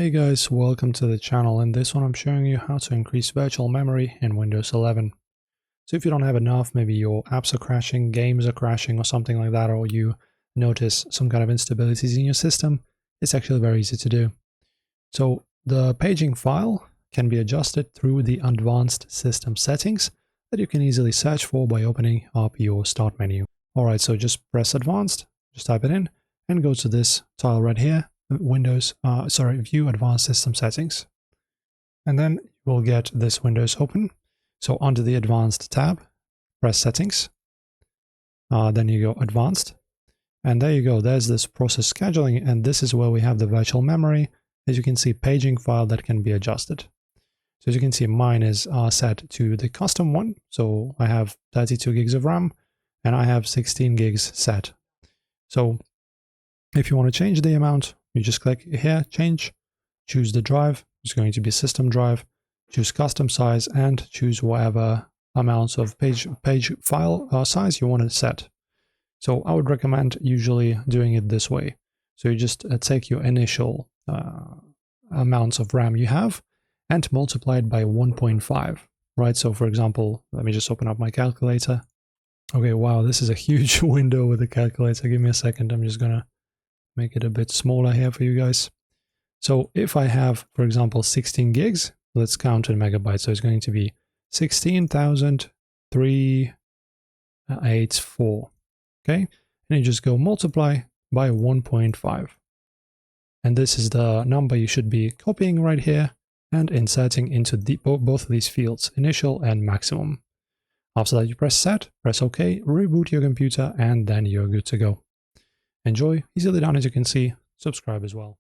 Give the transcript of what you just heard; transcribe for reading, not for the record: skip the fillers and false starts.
Hey guys, welcome to the channel. In this one I'm showing you how to increase virtual memory in Windows 11. So if you don't have enough, maybe your apps are crashing, games are crashing or something like that, or you notice some kind of instabilities in your system, it's actually very easy to do. So the paging file can be adjusted through the advanced system settings that you can easily search for by opening up your start menu. Alright, so just press advanced, just type it in and go to this tile right here. View Advanced System Settings. And then you will get this Windows open. So under the Advanced tab, press Settings. Then you go Advanced. And there you go, there's this process scheduling, and this is where we have the virtual memory. As you can see, paging file that can be adjusted. So as you can see, mine is set to the custom one. So I have 32 gigs of RAM and I have 16 gigs set. So if you want to change the amount, you just click here, change, choose the drive, it's going to be system drive, choose custom size and choose whatever amounts of page file size you want to set. So I would recommend usually doing it this way. So you just take your initial amounts of RAM you have and multiply it by 1.5, right? So for example, let me just open up my calculator. Okay, wow, this is a huge window with the calculator. Give me a second, I'm just gonna make it a bit smaller here for you guys. So if I have, for example, 16 gigs, let's count in megabytes. So it's going to be 16,384. Okay. And you just go multiply by 1.5. And this is the number you should be copying right here and inserting into both of these fields, initial and maximum. After that, you press set, press OK, reboot your computer, and then you're good to go. Enjoy, easily done as you can see, subscribe as well.